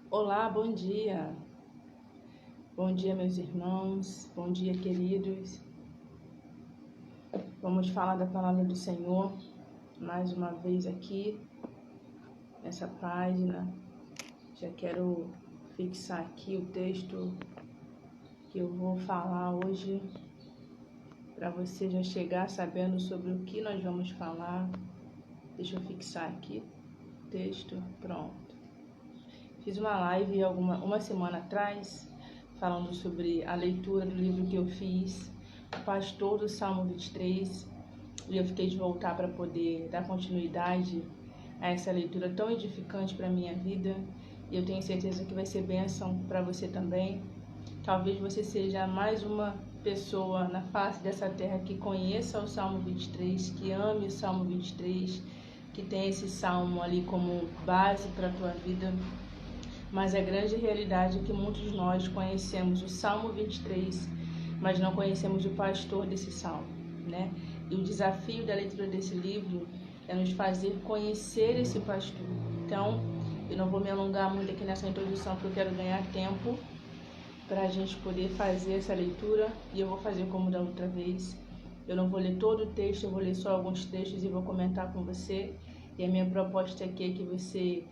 Olá, bom dia. Bom dia, meus irmãos. Bom dia, queridos. Vamos falar da palavra do Senhor mais uma vez aqui nessa página. Já quero fixar aqui o texto que eu vou falar hoje para você já chegar sabendo sobre o que nós vamos falar. Deixa eu fixar aqui o texto. Pronto. Fiz uma live uma semana atrás falando sobre a leitura do livro que eu fiz, O Pastor do Salmo 23, e eu fiquei de voltar para poder dar continuidade a essa leitura tão edificante para a minha vida, e eu tenho certeza que vai ser bênção para você também. Talvez você seja mais uma pessoa na face dessa terra que conheça o Salmo 23, que ame o Salmo 23, que tem esse salmo ali como base para a tua vida. Mas a grande realidade é que muitos de nós conhecemos o Salmo 23, mas não conhecemos o pastor desse salmo, né? E o desafio da leitura desse livro é nos fazer conhecer esse pastor. Então, eu não vou me alongar muito aqui nessa introdução, porque eu quero ganhar tempo para a gente poder fazer essa leitura, e eu vou fazer como da outra vez. Eu não vou ler todo o texto, eu vou ler só alguns textos e vou comentar com você. E a minha proposta aqui é que você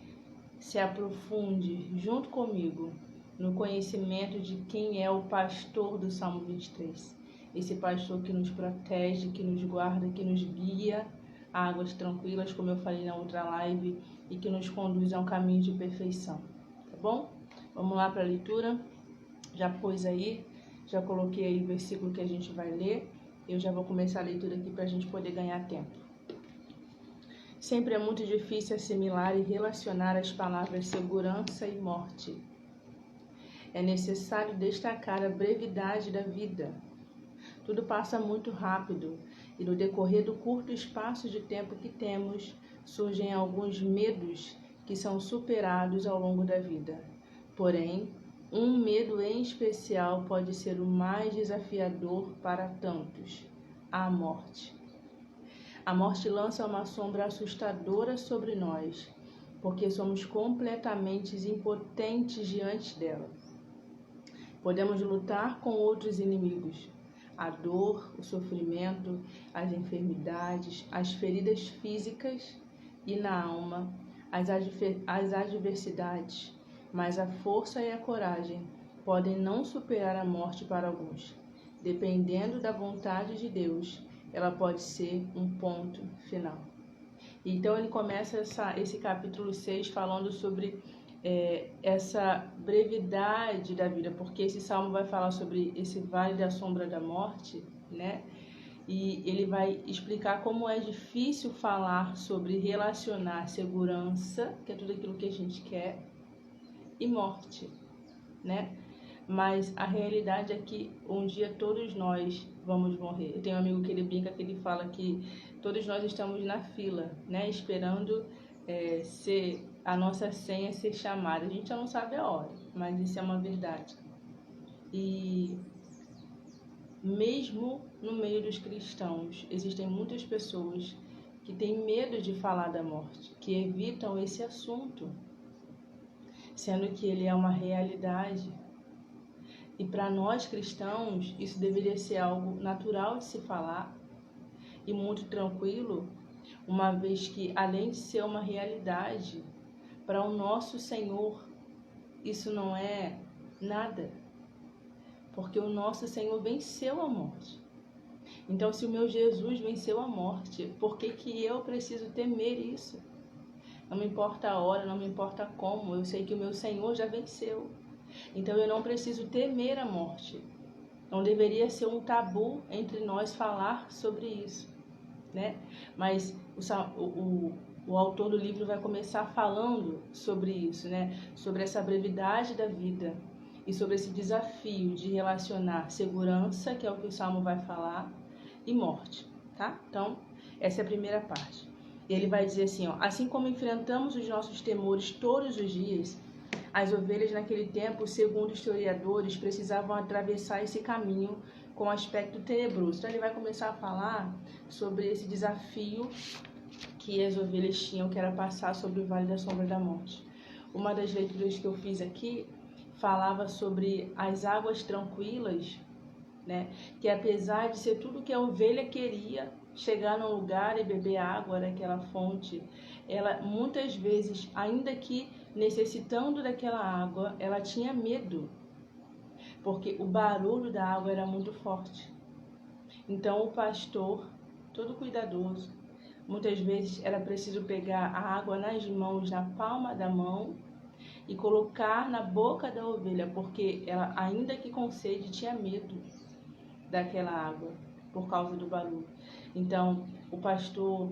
se aprofunde junto comigo no conhecimento de quem é o pastor do Salmo 23. Esse pastor que nos protege, que nos guarda, que nos guia a águas tranquilas, como eu falei na outra live, e que nos conduz a um caminho de perfeição. Tá bom? Vamos lá para a leitura. Já pus aí, já coloquei aí o versículo que a gente vai ler. Eu já vou começar a leitura aqui para a gente poder ganhar tempo. Sempre é muito difícil assimilar e relacionar as palavras segurança e morte. É necessário destacar a brevidade da vida. Tudo passa muito rápido e no decorrer do curto espaço de tempo que temos, surgem alguns medos que são superados ao longo da vida. Porém, um medo em especial pode ser o mais desafiador para tantos: a morte. A morte lança uma sombra assustadora sobre nós, porque somos completamente impotentes diante dela. Podemos lutar com outros inimigos: a dor, o sofrimento, as enfermidades, as feridas físicas e na alma, as adversidades, mas a força e a coragem podem não superar a morte para alguns. Dependendo da vontade de Deus, ela pode ser um ponto final. Então ele começa esse capítulo 6 falando sobre essa brevidade da vida, porque esse salmo vai falar sobre esse vale da sombra da morte, né? E ele vai explicar como é difícil falar sobre relacionar segurança, que é tudo aquilo que a gente quer, e morte, né? Mas a realidade é que um dia todos nós vamos morrer. Eu tenho um amigo que ele brinca, que ele fala que todos nós estamos na fila, né? Esperando ser a nossa senha ser chamada. A gente já não sabe a hora, mas isso é uma verdade. E mesmo no meio dos cristãos, existem muitas pessoas que têm medo de falar da morte, que evitam esse assunto, sendo que ele é uma realidade. E para nós cristãos, isso deveria ser algo natural de se falar e muito tranquilo, uma vez que, além de ser uma realidade, para o nosso Senhor, isso não é nada, porque o nosso Senhor venceu a morte. Então, se o meu Jesus venceu a morte, por que eu preciso temer isso? Não me importa a hora, não me importa como, eu sei que o meu Senhor já venceu. Então eu não preciso temer a morte. Não deveria ser um tabu entre nós falar sobre isso, né? Mas o autor do livro vai começar falando sobre isso, né? Sobre essa brevidade da vida e sobre esse desafio de relacionar segurança, que é o que o Salmo vai falar, e morte, tá? Então, essa é a primeira parte. Ele vai dizer assim, ó: assim como enfrentamos os nossos temores todos os dias, as ovelhas naquele tempo, segundo historiadores, precisavam atravessar esse caminho com aspecto tenebroso. Então ele vai começar a falar sobre esse desafio que as ovelhas tinham, que era passar sobre o vale da sombra da morte. uma das leituras que eu fiz aqui falava sobre as águas tranquilas, né? Que apesar de ser tudo que a ovelha queria, chegar num lugar e beber água daquela fonte, ela muitas vezes, ainda que necessitando daquela água, ela tinha medo, porque o barulho da água era muito forte. Então o pastor, todo cuidadoso, muitas vezes era preciso pegar a água nas mãos, na palma da mão, e colocar na boca da ovelha, porque ela, ainda que com sede, tinha medo daquela água, por causa do barulho. Então, o pastor,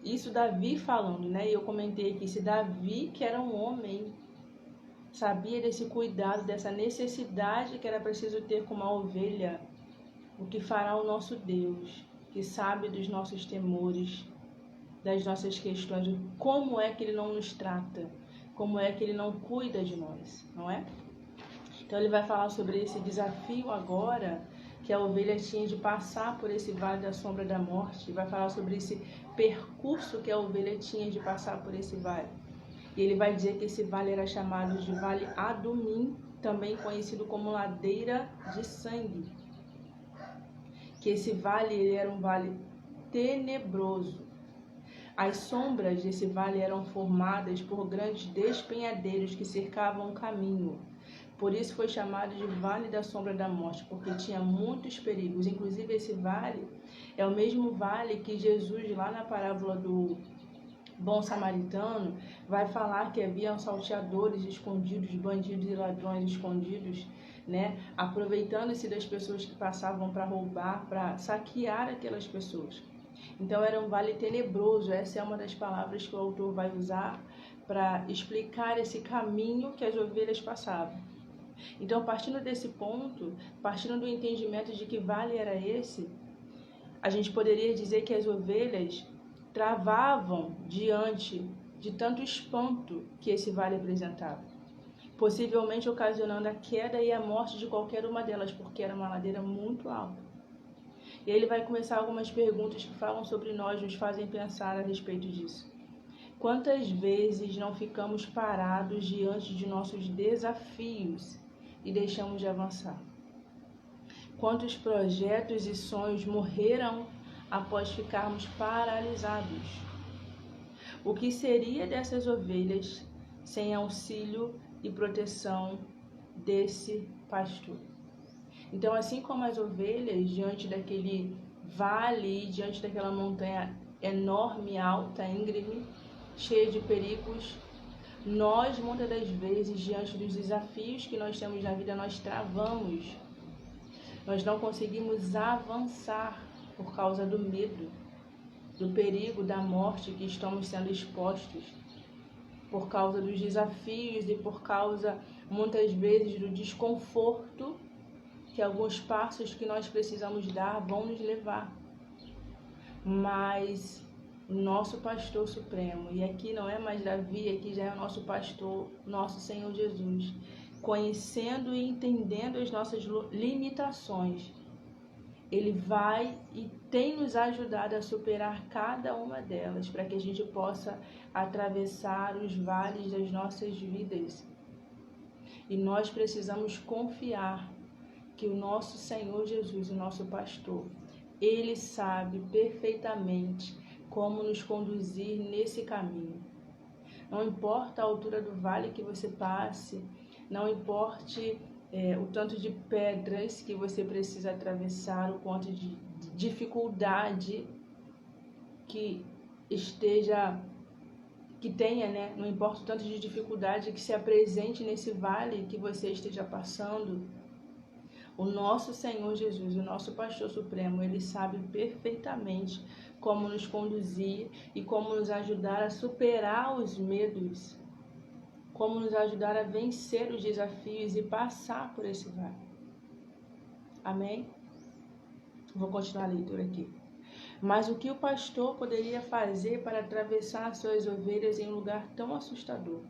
isso Davi falando, né? E eu comentei aqui, se Davi, que era um homem, sabia desse cuidado, dessa necessidade que era preciso ter com uma ovelha, o que fará o nosso Deus, que sabe dos nossos temores, das nossas questões, como é que Ele não nos trata, como é que Ele não cuida de nós, não é? Então ele vai falar sobre esse desafio agora, que a ovelha tinha de passar por esse vale da sombra da morte, vai falar sobre esse percurso que a ovelha tinha de passar por esse vale. E ele vai dizer que esse vale era chamado de Vale Adumim, também conhecido como Ladeira de Sangue. Que esse vale ele era um vale tenebroso. As sombras desse vale eram formadas por grandes despenhadeiros que cercavam o caminho. Por isso foi chamado de Vale da Sombra da Morte, porque tinha muitos perigos. Inclusive esse vale é o mesmo vale que Jesus, lá na parábola do Bom Samaritano, vai falar que haviam salteadores escondidos, bandidos e ladrões escondidos, né? Aproveitando-se das pessoas que passavam para roubar, para saquear aquelas pessoas. Então era um vale tenebroso. Essa é uma das palavras que o autor vai usar para explicar esse caminho que as ovelhas passavam. Então, partindo desse ponto, partindo do entendimento de que vale era esse, a gente poderia dizer que as ovelhas travavam diante de tanto espanto que esse vale apresentava, possivelmente ocasionando a queda e a morte de qualquer uma delas, porque era uma ladeira muito alta. E ele vai começar algumas perguntas que falam sobre nós, nos fazem pensar a respeito disso. Quantas vezes não ficamos parados diante de nossos desafios e deixamos de avançar? Quantos projetos e sonhos morreram após ficarmos paralisados? O que seria dessas ovelhas sem auxílio e proteção desse pastor? Então, assim como as ovelhas diante daquele vale, diante daquela montanha enorme, alta, íngreme, cheia de perigos, nós, muitas das vezes, diante dos desafios que nós temos na vida, nós travamos. Nós não conseguimos avançar por causa do medo, do perigo, da morte que estamos sendo expostos, por causa dos desafios e por causa, muitas vezes, do desconforto que alguns passos que nós precisamos dar vão nos levar. Mas o nosso pastor supremo, e aqui não é mais Davi, aqui já é o nosso pastor, nosso Senhor Jesus, conhecendo e entendendo as nossas limitações, Ele vai e tem nos ajudado a superar cada uma delas, para que a gente possa atravessar os vales das nossas vidas. E nós precisamos confiar que o nosso Senhor Jesus, o nosso pastor, Ele sabe perfeitamente como nos conduzir nesse caminho. Não importa a altura do vale que você passe, não importe o tanto de pedras que você precisa atravessar, o quanto de dificuldade que tenha, né? Não importa o tanto de dificuldade que se apresente nesse vale que você esteja passando, o nosso Senhor Jesus, o nosso pastor supremo, Ele sabe perfeitamente como nos conduzir e como nos ajudar a superar os medos, como nos ajudar a vencer os desafios e passar por esse vale. Amém? Vou continuar a leitura aqui. Mas o que o pastor poderia fazer para atravessar suas ovelhas em um lugar tão assustador?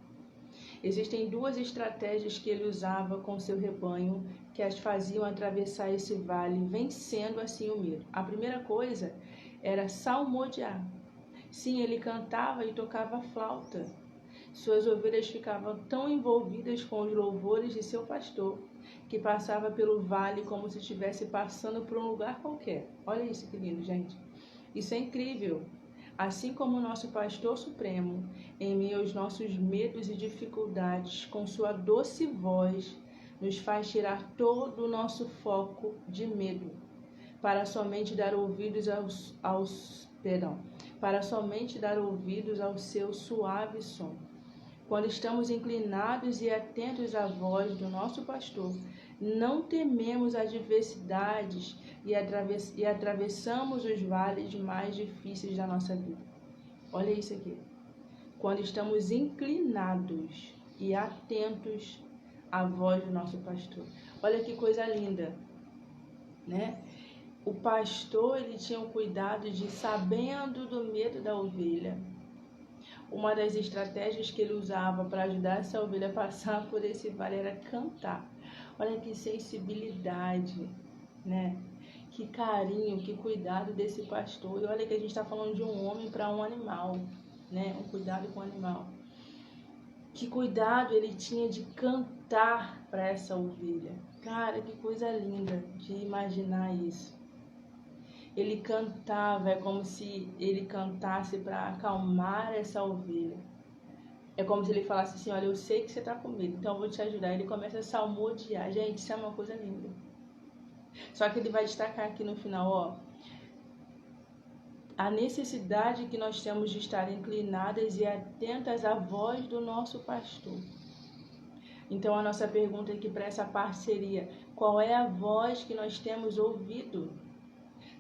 Existem duas estratégias que ele usava com seu rebanho que as faziam atravessar esse vale, vencendo assim o medo. A primeira coisa era salmodiar. Sim, ele cantava e tocava flauta. Suas ovelhas ficavam tão envolvidas com os louvores de seu pastor, que passava pelo vale como se estivesse passando por um lugar qualquer. Olha isso que lindo, gente. Isso é incrível. Assim como o nosso pastor supremo, em meio aos nossos medos e dificuldades, com sua doce voz, nos faz tirar todo o nosso foco de medo, para somente dar ouvidos ao seu suave som. Quando estamos inclinados e atentos à voz do nosso pastor, não tememos adversidades e atravessamos os vales mais difíceis da nossa vida. Olha isso aqui. Quando estamos inclinados e atentos à voz do nosso pastor. Olha que coisa linda, né? O pastor, ele tinha o cuidado de, sabendo do medo da ovelha, uma das estratégias que ele usava para ajudar essa ovelha a passar por esse vale era cantar. Olha que sensibilidade, né? Que carinho, que cuidado desse pastor. E olha que a gente está falando de um homem para um animal, né? Um cuidado com o animal. Que cuidado ele tinha de cantar para essa ovelha. Cara, que coisa linda de imaginar isso. Ele cantava, é como se ele cantasse para acalmar essa ovelha. É como se ele falasse assim, olha, eu sei que você está com medo, então eu vou te ajudar. Ele começa a salmodiar. Gente, isso é uma coisa linda. Só que ele vai destacar aqui no final, ó, a necessidade que nós temos de estar inclinadas e atentas à voz do nosso pastor. Então a nossa pergunta aqui para essa parte seria, qual é a voz que nós temos ouvido?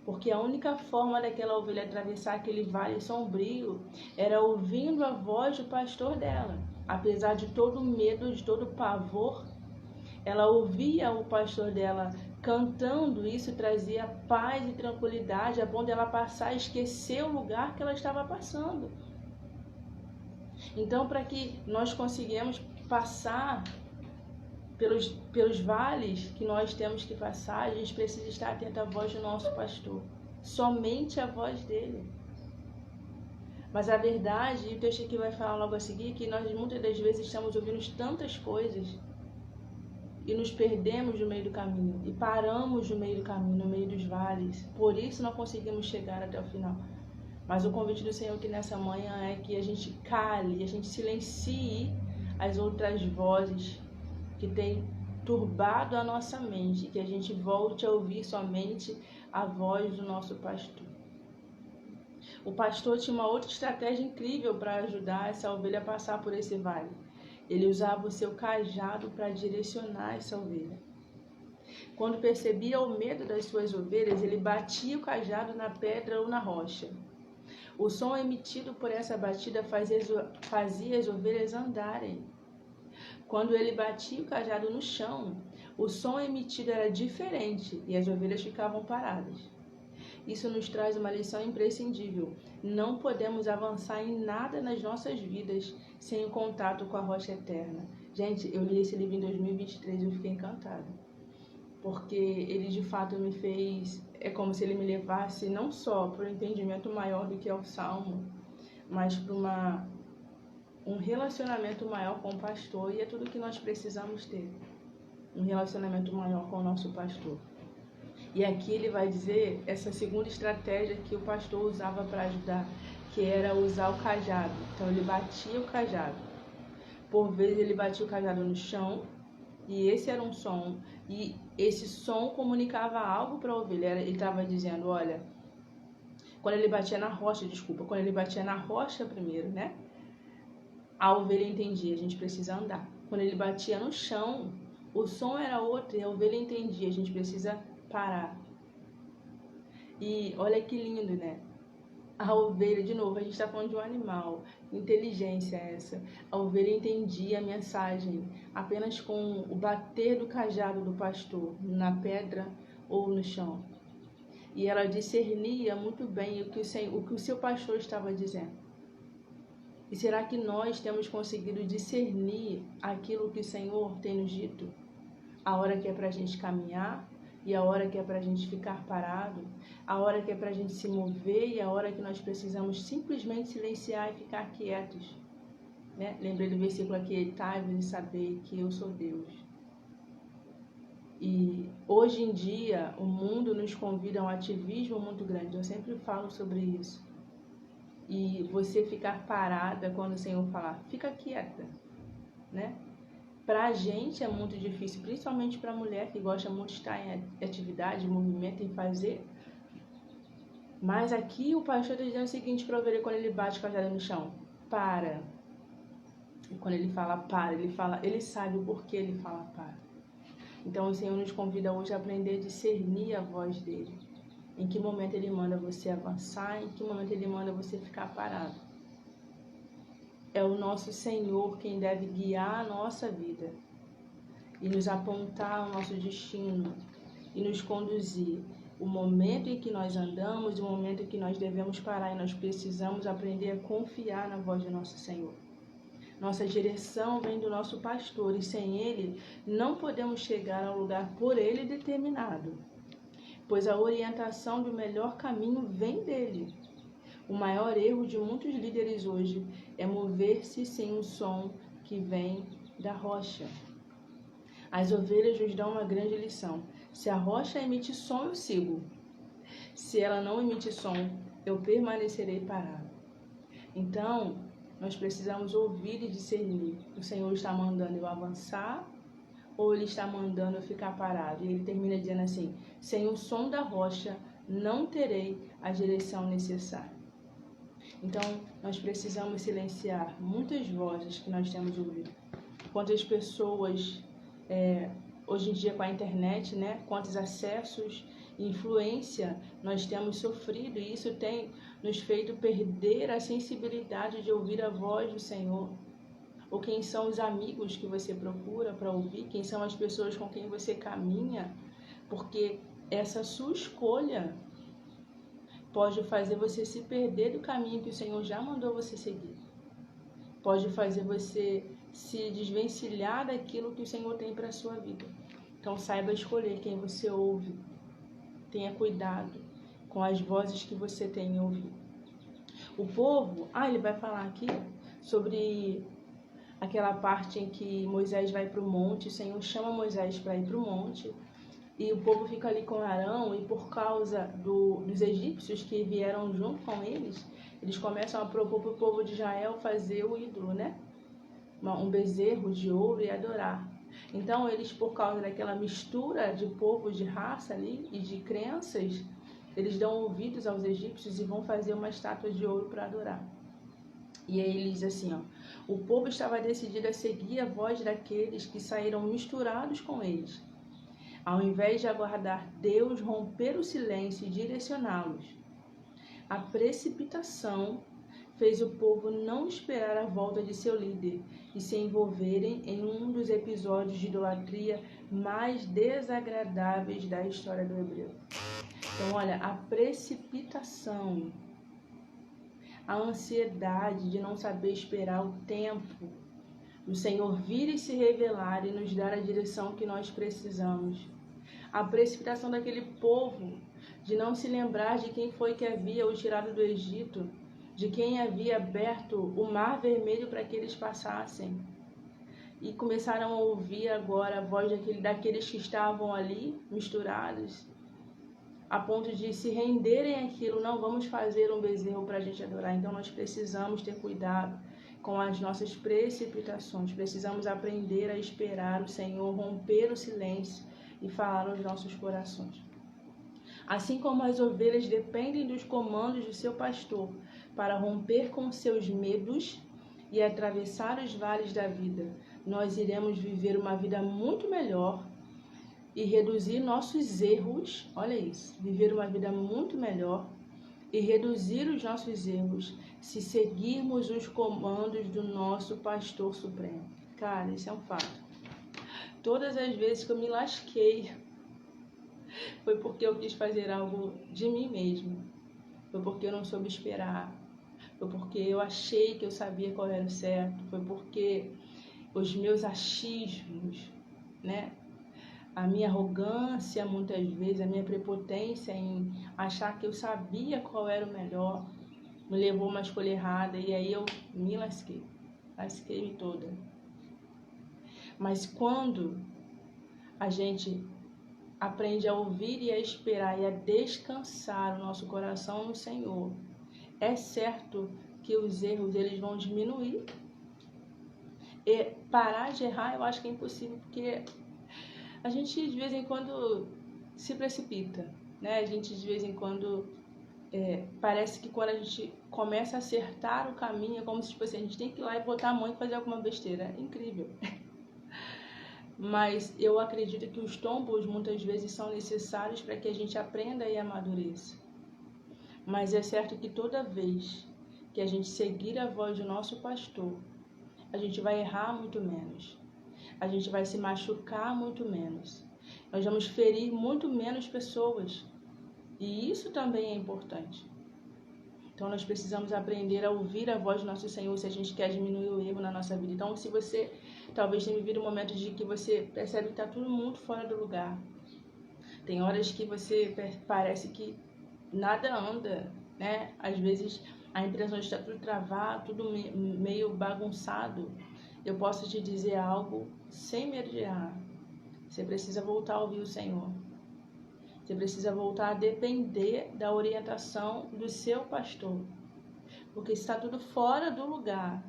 Porque a única forma daquela ovelha atravessar aquele vale sombrio era ouvindo a voz do pastor dela. Apesar de todo o medo, de todo o pavor, ela ouvia o pastor dela cantando. Isso trazia paz e tranquilidade, a ponto dela passar e esquecer o lugar que ela estava passando. Então, para que nós consigamos passar pelos vales que nós temos que passar, a gente precisa estar atento à voz do nosso pastor. Somente a voz dele. Mas a verdade, e o texto aqui vai falar logo a seguir, que nós muitas das vezes estamos ouvindo tantas coisas e nos perdemos no meio do caminho, e paramos no meio do caminho, no meio dos vales. Por isso não conseguimos chegar até o final. Mas o convite do Senhor aqui nessa manhã é que a gente cale, a gente silencie as outras vozes que tem turbado a nossa mente, que a gente volte a ouvir somente a voz do nosso pastor. O pastor tinha uma outra estratégia incrível para ajudar essa ovelha a passar por esse vale. Ele usava o seu cajado para direcionar essa ovelha. Quando percebia o medo das suas ovelhas, ele batia o cajado na pedra ou na rocha. O som emitido por essa batida fazia as ovelhas andarem. Quando ele batia o cajado no chão, o som emitido era diferente e as ovelhas ficavam paradas. Isso nos traz uma lição imprescindível. Não podemos avançar em nada nas nossas vidas sem o contato com a rocha eterna. Gente, eu li esse livro em 2023 e eu fiquei encantada. Porque ele de fato me fez... É como se ele me levasse não só para um entendimento maior do que é o Salmo, mas para um relacionamento maior com o pastor, e é tudo que nós precisamos ter. Um relacionamento maior com o nosso pastor. E aqui ele vai dizer essa segunda estratégia que o pastor usava para ajudar, que era usar o cajado. Então ele batia o cajado. Por vezes ele batia o cajado no chão, e esse era um som, e esse som comunicava algo para a ovelha. Ele estava dizendo, olha, quando ele batia na rocha primeiro, né? A ovelha entendia, a gente precisa andar. Quando ele batia no chão, o som era outro e a ovelha entendia, a gente precisa parar. E olha que lindo, né? A ovelha, de novo, a gente está falando de um animal, inteligência essa. A ovelha entendia a mensagem apenas com o bater do cajado do pastor na pedra ou no chão. E ela discernia muito bem o que o seu pastor estava dizendo. E será que nós temos conseguido discernir aquilo que o Senhor tem nos dito? A hora que é para a gente caminhar e a hora que é para a gente ficar parado, a hora que é para a gente se mover e a hora que nós precisamos simplesmente silenciar e ficar quietos. né? Lembrei do versículo aqui, Eitai-vos e sabei que eu sou Deus. E hoje em dia o mundo nos convida a um ativismo muito grande, eu sempre falo sobre isso. E você ficar parada quando o Senhor falar, fica quieta, né? Pra gente é muito difícil, principalmente pra mulher que gosta muito de estar em atividade, em movimento, em fazer. Mas aqui o pastor está dizendo o seguinte para ovelha quando ele bate com a jada no chão, para. E quando ele fala para, ele sabe o porquê ele fala para. Então o Senhor nos convida hoje a aprender a discernir a voz dele. Em que momento ele manda você avançar, em que momento ele manda você ficar parado. É o nosso Senhor quem deve guiar a nossa vida e nos apontar o nosso destino e nos conduzir. O momento em que nós andamos, o momento em que nós devemos parar e nós precisamos aprender a confiar na voz do nosso Senhor. Nossa direção vem do nosso pastor e sem ele não podemos chegar ao lugar por ele determinado, pois a orientação do melhor caminho vem dele. O maior erro de muitos líderes hoje é mover-se sem o som que vem da rocha. As ovelhas nos dão uma grande lição. Se a rocha emite som, eu sigo. Se ela não emite som, eu permanecerei parado. Então, nós precisamos ouvir e discernir. O Senhor está mandando eu avançar ou Ele está mandando eu ficar parado? E Ele termina dizendo assim, sem o som da rocha, não terei a direção necessária. Então, nós precisamos silenciar muitas vozes que nós temos ouvido. Quantas pessoas, hoje em dia com a internet, né? Quantos acessos e influência nós temos sofrido. E isso tem nos feito perder a sensibilidade de ouvir a voz do Senhor. Ou quem são os amigos que você procura para ouvir, quem são as pessoas com quem você caminha. Porque essa sua escolha pode fazer você se perder do caminho que o Senhor já mandou você seguir. Pode fazer você se desvencilhar daquilo que o Senhor tem para a sua vida. Então saiba escolher quem você ouve. Tenha cuidado com as vozes que você tem ouvido. O povo, ele vai falar aqui sobre aquela parte em que Moisés vai para o monte, o Senhor chama Moisés para ir para o monte, e o povo fica ali com Arão, e por causa dos egípcios que vieram junto com eles, eles começam a propor para o povo de Israel fazer o ídolo, né? Um bezerro de ouro e adorar. Então eles, por causa daquela mistura de povo, de raça ali e de crenças, eles dão ouvidos aos egípcios e vão fazer uma estátua de ouro para adorar. E aí ele diz assim, o povo estava decidido a seguir a voz daqueles que saíram misturados com eles. Ao invés de aguardar Deus romper o silêncio e direcioná-los, a precipitação fez o povo não esperar a volta de seu líder e se envolverem em um dos episódios de idolatria mais desagradáveis da história do hebreu. Então, olha, a precipitação, a ansiedade de não saber esperar o tempo do Senhor vir e se revelar e nos dar a direção que nós precisamos. A precipitação daquele povo de não se lembrar de quem foi que havia o tirado do Egito, de quem havia aberto o mar vermelho para que eles passassem. E começaram a ouvir agora a voz daqueles que estavam ali misturados, a ponto de se renderem àquilo. Não, vamos fazer um bezerro para a gente adorar. Então nós precisamos ter cuidado com as nossas precipitações. Precisamos aprender a esperar o Senhor romper o silêncio e falar nos nossos corações. Assim como as ovelhas dependem dos comandos do seu pastor para romper com seus medos e atravessar os vales da vida, nós iremos viver uma vida muito melhor e reduzir nossos erros. Olha isso, viver uma vida muito melhor e reduzir os nossos erros se seguirmos os comandos do nosso pastor supremo. Cara, isso é um fato. Todas as vezes que eu me lasquei, foi porque eu quis fazer algo de mim mesmo. Foi porque eu não soube esperar. Foi porque eu achei que eu sabia qual era o certo. Foi porque os meus achismos, né? A minha arrogância, muitas vezes, a minha prepotência em achar que eu sabia qual era o melhor, me levou a uma escolha errada e aí eu me lasquei. ela se queime toda. Mas quando a gente aprende a ouvir e a esperar e a descansar o nosso coração no Senhor, é certo que os erros eles vão diminuir. E parar de errar eu acho que é impossível, porque a gente de vez em quando se precipita, né? A gente de vez em quando parece que quando a gente começa a acertar o caminho é como se tipo assim, a gente tem que ir lá e botar a mão e fazer alguma besteira. É incrível. Mas eu acredito que os tombos muitas vezes são necessários para que a gente aprenda e amadureça. Mas é certo que toda vez que a gente seguir a voz do nosso pastor, a gente vai errar muito menos. A gente vai se machucar muito menos. Nós vamos ferir muito menos pessoas. E isso também é importante. Então nós precisamos aprender a ouvir a voz do nosso Senhor se a gente quer diminuir o erro na nossa vida. Então se você talvez tenha vivido um momento de que você percebe que está tudo muito fora do lugar. Tem horas que você parece que nada anda, né? Às vezes a impressão de estar tudo travado, tudo meio bagunçado. Eu posso te dizer algo sem medo de errar. Você precisa voltar a ouvir o Senhor. Você precisa voltar a depender da orientação do seu pastor. Porque se está tudo fora do lugar,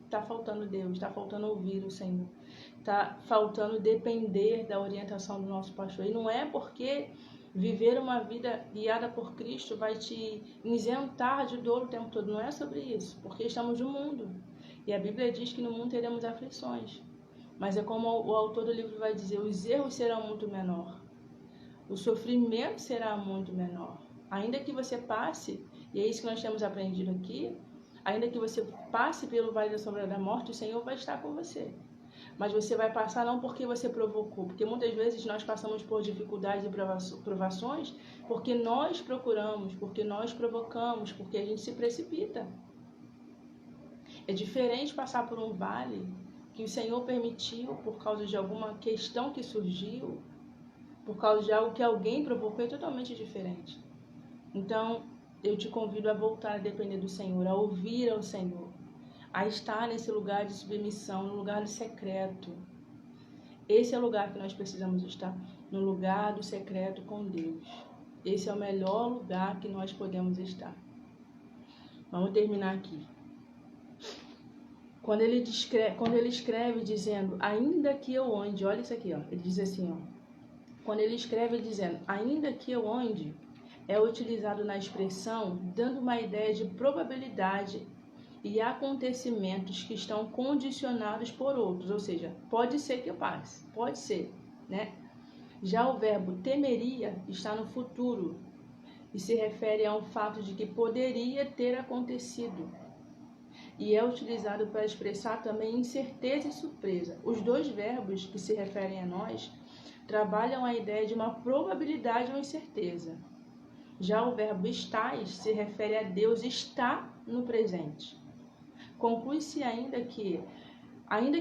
está faltando Deus, está faltando ouvir o Senhor. Está faltando depender da orientação do nosso pastor. E não é porque viver uma vida guiada por Cristo vai te isentar de dor o tempo todo. Não é sobre isso, porque estamos no mundo. E a Bíblia diz que no mundo teremos aflições. Mas é como o autor do livro vai dizer, os erros serão muito menor. O sofrimento será muito menor. Ainda que você passe, e é isso que nós temos aprendido aqui, ainda que você passe pelo vale da sombra da morte, o Senhor vai estar com você. Mas você vai passar não porque você provocou, porque muitas vezes nós passamos por dificuldades e provações porque nós procuramos, porque nós provocamos, porque a gente se precipita. É diferente passar por um vale que o Senhor permitiu por causa de alguma questão que surgiu, por causa de algo que alguém provocou, é totalmente diferente. Então, eu te convido a voltar a depender do Senhor, a ouvir ao Senhor, a estar nesse lugar de submissão, no lugar do secreto. Esse é o lugar que nós precisamos estar, no lugar do secreto com Deus. Esse é o melhor lugar que nós podemos estar. Vamos terminar aqui. Quando ele escreve dizendo, ainda que eu ande, olha isso aqui, ó, ele diz assim, ó, quando ele escreve dizendo, ainda que eu ande, é utilizado na expressão dando uma ideia de probabilidade e acontecimentos que estão condicionados por outros, ou seja, pode ser que eu passe, pode ser, né? Já o verbo temeria está no futuro e se refere a um fato de que poderia ter acontecido. E é utilizado para expressar também incerteza e surpresa. Os dois verbos que se referem a nós trabalham a ideia de uma probabilidade ou incerteza. Já o verbo estais se refere a Deus estar no presente. Conclui-se ainda que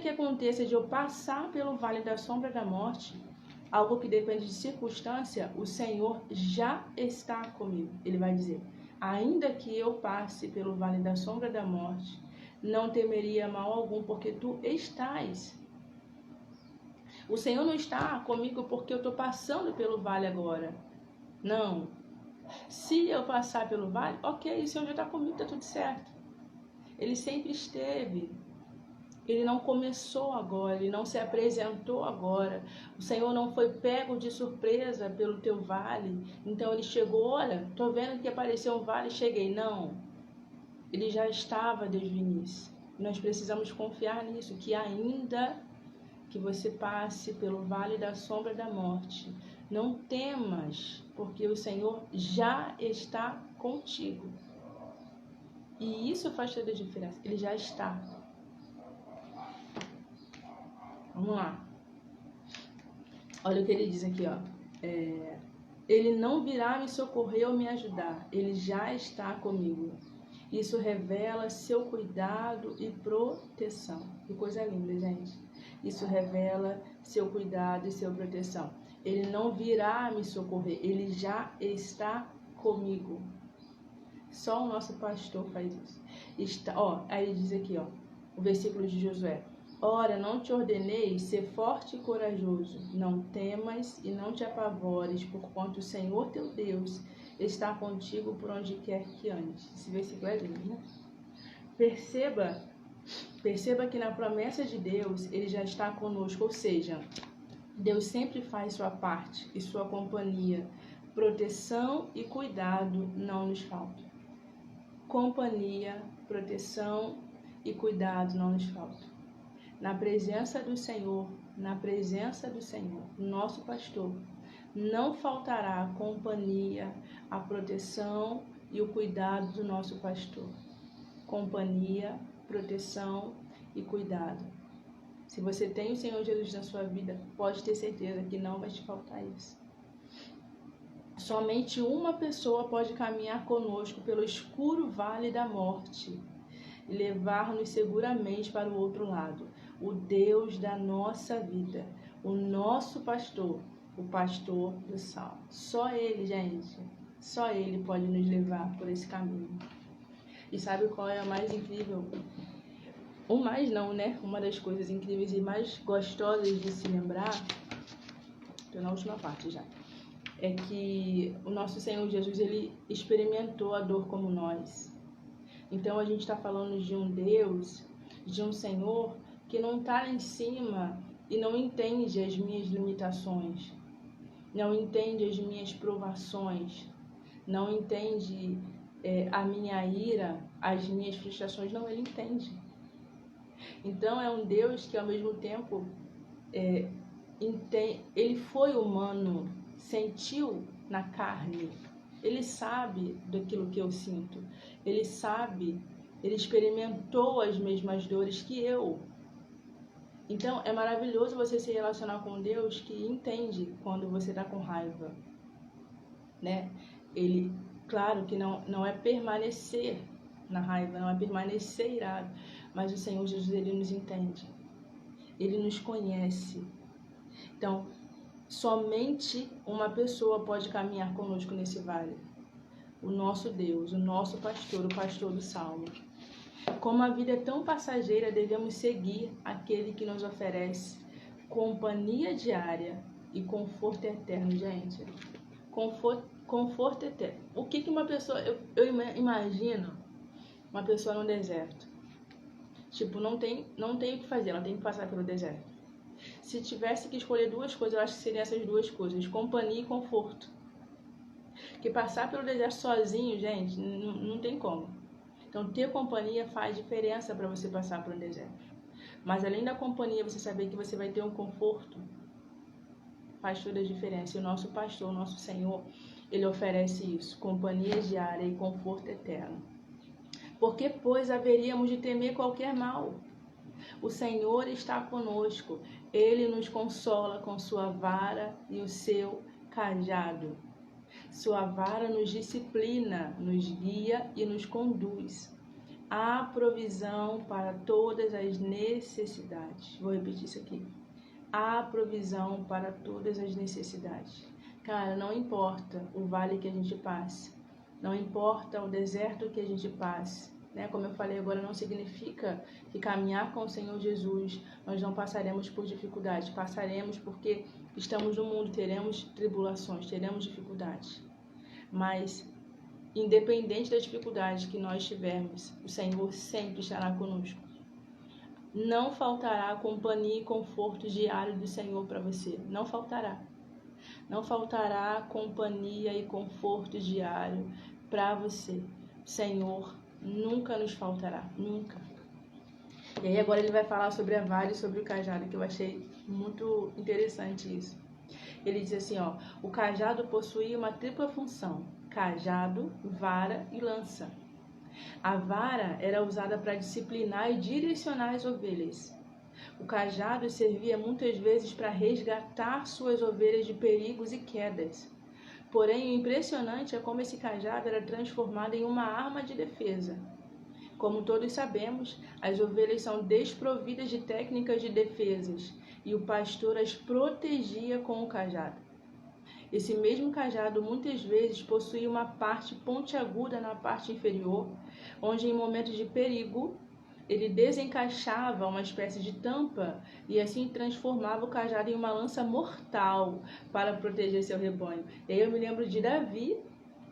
aconteça de eu passar pelo vale da sombra da morte, algo que depende de circunstância, o Senhor já está comigo. Ele vai dizer, ainda que eu passe pelo vale da sombra da morte, não temeria mal algum, porque tu estás. O Senhor não está comigo porque eu estou passando pelo vale agora. Não. Se eu passar pelo vale, ok, o Senhor já está comigo, está tudo certo. Ele sempre esteve. Ele não começou agora, ele não se apresentou agora. O Senhor não foi pego de surpresa pelo teu vale. Então ele chegou, olha, estou vendo que apareceu um vale, cheguei. Não. Ele já estava desde o início. Nós precisamos confiar nisso, que ainda que você passe pelo vale da sombra da morte, não temas, porque o Senhor já está contigo. E isso faz toda a diferença. Ele já está. Vamos lá. Olha o que ele diz aqui, ó. Ele não virá me socorrer ou me ajudar. Ele já está comigo. Isso revela seu cuidado e proteção. Que coisa linda, gente. Isso revela seu cuidado e sua proteção. Ele não virá me socorrer. Ele já está comigo. Só o nosso pastor faz isso. Aí ele diz aqui, ó. o versículo de Josué. Ora, não te ordenei ser forte e corajoso, não temas e não te apavores, porquanto o Senhor teu Deus está contigo por onde quer que andes. Esse versículo é lindo, né? Perceba que na promessa de Deus, Ele já está conosco, ou seja, Deus sempre faz sua parte e sua companhia. Proteção e cuidado não nos faltam. Companhia, proteção e cuidado não nos faltam. Na presença do Senhor, nosso pastor, não faltará a companhia, a proteção e o cuidado do nosso pastor. Companhia, proteção e cuidado. Se você tem o Senhor Jesus na sua vida, pode ter certeza que não vai te faltar isso. Somente uma pessoa pode caminhar conosco pelo escuro vale da morte e levar-nos seguramente para o outro lado. O Deus da nossa vida, o nosso pastor, o pastor do Salmo. Só Ele, gente, só Ele pode nos levar por esse caminho. E sabe qual é a mais incrível? Ou mais não, né? Uma das coisas incríveis e mais gostosas de se lembrar, estou na última parte já, é que o nosso Senhor Jesus, Ele experimentou a dor como nós. Então a gente está falando de um Deus, de um Senhor que não está lá em cima e não entende as minhas limitações, não entende as minhas provações, não entende a minha ira, as minhas frustrações. Não, Ele entende. Então é um Deus que ao mesmo tempo Ele foi humano, sentiu na carne. Ele sabe daquilo que eu sinto. Ele sabe, Ele experimentou as mesmas dores que eu. Então, é maravilhoso você se relacionar com Deus que entende quando você está com raiva, né? Ele, claro que não é permanecer na raiva, não é permanecer irado, mas o Senhor Jesus, Ele nos entende. Ele nos conhece. Então, somente uma pessoa pode caminhar conosco nesse vale. O nosso Deus, o nosso pastor, o pastor do Salmo. Como a vida é tão passageira, devemos seguir aquele que nos oferece companhia diária e conforto eterno, gente. Conforto eterno. O que uma pessoa... Eu imagino uma pessoa no deserto. Tipo, não tem o que fazer, ela tem que passar pelo deserto. Se tivesse que escolher duas coisas, eu acho que seriam essas duas coisas, companhia e conforto. Porque passar pelo deserto sozinho, gente, não tem como. Então, ter companhia faz diferença para você passar pelo deserto. Mas além da companhia, você saber que você vai ter um conforto, faz toda a diferença. E o nosso pastor, o nosso Senhor, Ele oferece isso, companhia diária e conforto eterno. Porque, pois, haveríamos de temer qualquer mal? O Senhor está conosco, Ele nos consola com sua vara e o seu cajado. Sua vara nos disciplina, nos guia e nos conduz. Há provisão para todas as necessidades. Vou repetir isso aqui. Há provisão para todas as necessidades. Cara, não importa o vale que a gente passe, não importa o deserto que a gente passe, né? Como eu falei agora, não significa que caminhar com o Senhor Jesus nós não passaremos por dificuldades. Passaremos porque estamos no mundo, teremos tribulações, teremos dificuldades. Mas, independente das dificuldades que nós tivermos, o Senhor sempre estará conosco. Não faltará companhia e conforto diário do Senhor para você. Não faltará. Não faltará companhia e conforto diário para você. O Senhor nunca nos faltará. Nunca. E aí agora ele vai falar sobre a vara e sobre o cajado, que eu achei muito interessante isso. Ele diz assim, ó, o cajado possuía uma tripla função: cajado, vara e lança. A vara era usada para disciplinar e direcionar as ovelhas. O cajado servia muitas vezes para resgatar suas ovelhas de perigos e quedas. Porém, o impressionante é como esse cajado era transformado em uma arma de defesa. Como todos sabemos, as ovelhas são desprovidas de técnicas de defesas e o pastor as protegia com o cajado. Esse mesmo cajado muitas vezes possuía uma parte pontiaguda na parte inferior, onde em momentos de perigo ele desencaixava uma espécie de tampa e assim transformava o cajado em uma lança mortal para proteger seu rebanho. E aí eu me lembro de Davi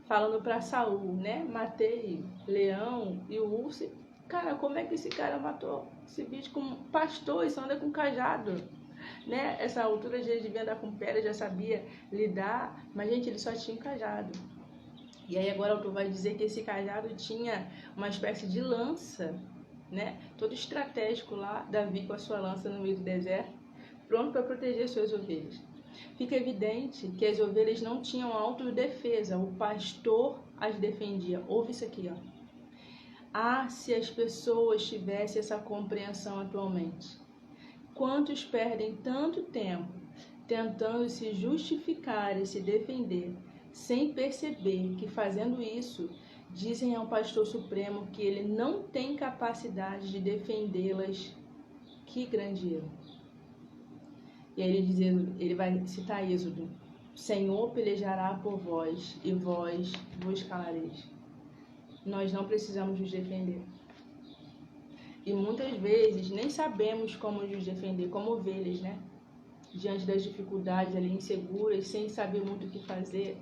falando para Saul, né? Matei leão e o urso. Cara, como é que esse cara matou esse bicho com pastor? Isso anda com cajado, né? Essa altura ele devia andar com pedra, já sabia lidar, mas gente, ele só tinha um cajado. E aí agora o autor vai dizer que esse cajado tinha uma espécie de lança, né? Todo estratégico lá, Davi com a sua lança no meio do deserto, pronto para proteger suas ovelhas. Fica evidente que as ovelhas não tinham autodefesa, o pastor as defendia. Ouve isso aqui, ó. Ah, se as pessoas tivessem essa compreensão atualmente. Quantos perdem tanto tempo tentando se justificar e se defender, sem perceber que fazendo isso, dizem ao pastor supremo que ele não tem capacidade de defendê-las. Que grande erro. E aí ele vai citar Êxodo. Senhor pelejará por vós, e vós vos calareis. Nós não precisamos nos defender. E muitas vezes nem sabemos como nos defender, como ovelhas, né? Diante das dificuldades ali, inseguras, sem saber muito o que fazer.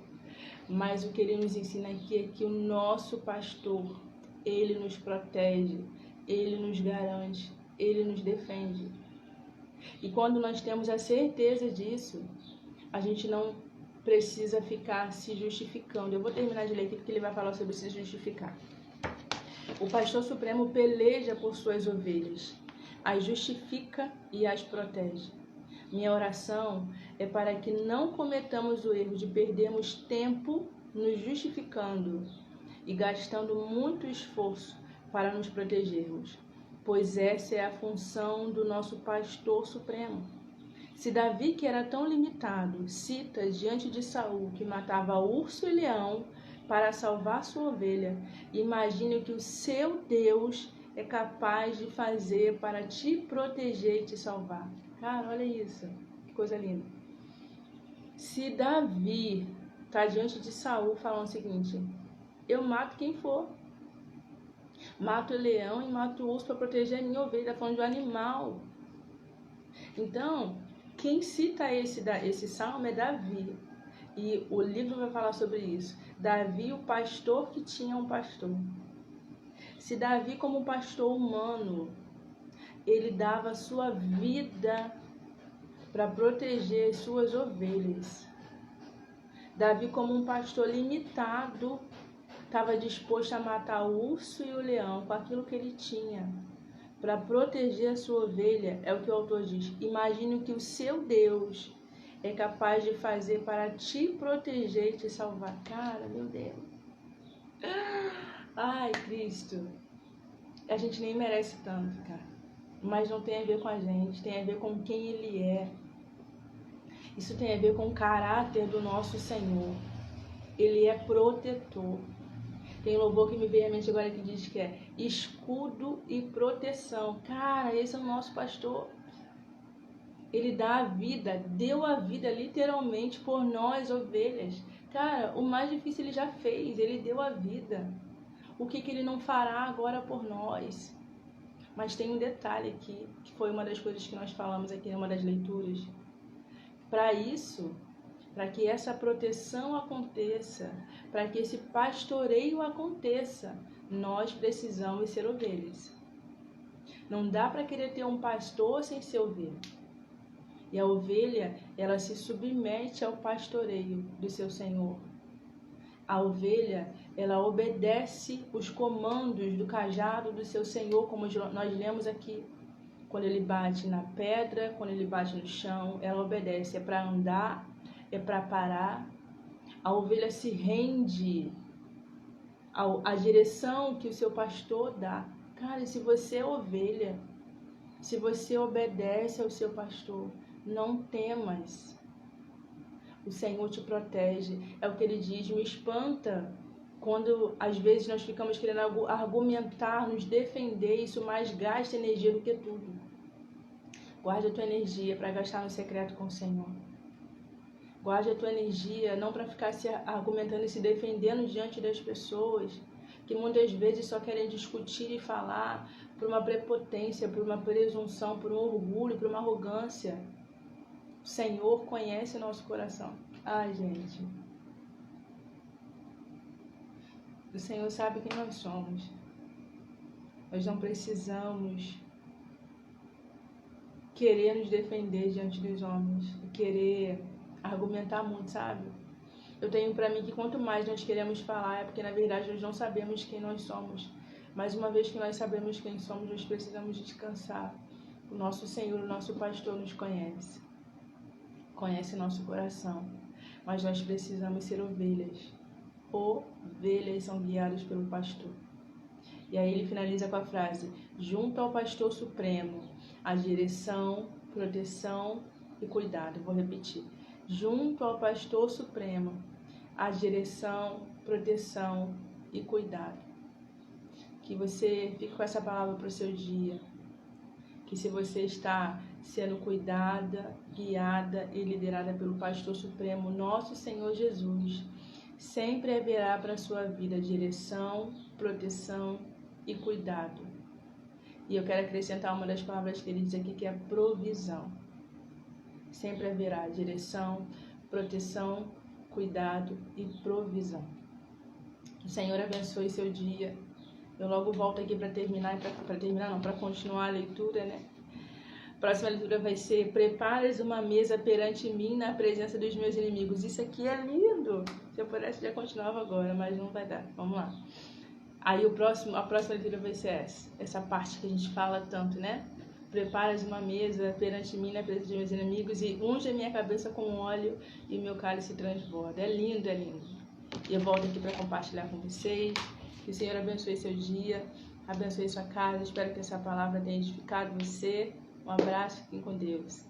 Mas o que ele nos ensina aqui é que o nosso pastor, ele nos protege, ele nos garante, ele nos defende. E quando nós temos a certeza disso, a gente não precisa ficar se justificando. Eu vou terminar de ler aqui porque ele vai falar sobre se justificar. O pastor supremo peleja por suas ovelhas, as justifica e as protege. Minha oração é para que não cometamos o erro de perdermos tempo nos justificando e gastando muito esforço para nos protegermos, pois essa é a função do nosso pastor supremo. Se Davi, que era tão limitado, cita diante de Saul que matava urso e leão para salvar sua ovelha, imagine o que o seu Deus é capaz de fazer para te proteger e te salvar. Cara, olha isso, que coisa linda. Se Davi está diante de Saul falando o seguinte: eu mato quem for, mato o leão e mato o urso para proteger a minha ovelha, está falando de um animal. Então, quem cita esse salmo é Davi. E o livro vai falar sobre isso. Davi, o pastor que tinha um pastor. Se Davi, como pastor humano, ele dava a sua vida para proteger as suas ovelhas. Davi, como um pastor limitado, estava disposto a matar o urso e o leão com aquilo que ele tinha para proteger a sua ovelha. É o que o autor diz. Imagine o que o seu Deus é capaz de fazer para te proteger e te salvar. Cara, meu Deus. Ai, Cristo. A gente nem merece tanto, cara. Mas não tem a ver com a gente, tem a ver com quem Ele é. Isso tem a ver com o caráter do nosso Senhor. Ele é protetor. Tem um louvor que me veio à mente agora que diz que é escudo e proteção. Cara, esse é o nosso pastor. Ele dá a vida, deu a vida literalmente por nós, ovelhas. Cara, o mais difícil ele já fez, ele deu a vida. O que ele não fará agora por nós? Mas tem um detalhe aqui, que foi uma das coisas que nós falamos aqui em uma das leituras. Para isso, para que essa proteção aconteça, para que esse pastoreio aconteça, nós precisamos ser ovelhas. Não dá para querer ter um pastor sem ser ovelha. E a ovelha, ela se submete ao pastoreio do seu Senhor. A ovelha, ela obedece os comandos do cajado do seu Senhor, como nós lemos aqui. Quando ele bate na pedra, quando ele bate no chão, ela obedece. É para andar, é para parar. A ovelha se rende à direção que o seu pastor dá. Cara, e se você é ovelha, se você obedece ao seu pastor, não temas. O Senhor te protege. É o que ele diz. Me espanta quando às vezes nós ficamos querendo argumentar, nos defender. Isso mais gasta energia do que tudo. Guarde a tua energia para gastar no secreto com o Senhor. Guarde a tua energia não para ficar se argumentando e se defendendo diante das pessoas, que muitas vezes só querem discutir e falar, por uma prepotência, por uma presunção, por um orgulho, por uma arrogância. O Senhor conhece o nosso coração. Ai, gente. O Senhor sabe quem nós somos. Nós não precisamos querer nos defender diante dos homens, querer argumentar muito, sabe? Eu tenho pra mim que quanto mais nós queremos falar, é porque na verdade nós não sabemos quem nós somos. Mas uma vez que nós sabemos quem somos, nós precisamos descansar. O nosso Senhor, o nosso pastor nos conhece. Conhece nosso coração. Mas nós precisamos ser ovelhas. Ovelhas são guiadas pelo pastor. E aí ele finaliza com a frase: junto ao pastor supremo, a direção, proteção e cuidado. Vou repetir. Junto ao pastor supremo, a direção, proteção e cuidado. Que você fique com essa palavra para o seu dia. Que se você está sendo cuidada, guiada e liderada pelo pastor supremo, nosso Senhor Jesus, sempre haverá para a sua vida direção, proteção e cuidado. E eu quero acrescentar uma das palavras que ele diz aqui, que é provisão. Sempre haverá direção, proteção, cuidado e provisão. O Senhor abençoe seu dia. Eu logo volto aqui para terminar, para continuar a leitura, né? A próxima leitura vai ser: preparas uma mesa perante mim na presença dos meus inimigos. Isso aqui é lindo. Se eu pudesse já continuava agora, mas não vai dar. Vamos lá. Aí a próxima leitura vai ser essa parte que a gente fala tanto, né? Preparas uma mesa perante mim na presença dos meus inimigos e unge a minha cabeça com óleo e meu cálice transborda. É lindo, é lindo. E eu volto aqui para compartilhar com vocês. Que o Senhor abençoe seu dia, abençoe sua casa. Espero que essa palavra tenha edificado você. Um abraço, fiquem com Deus.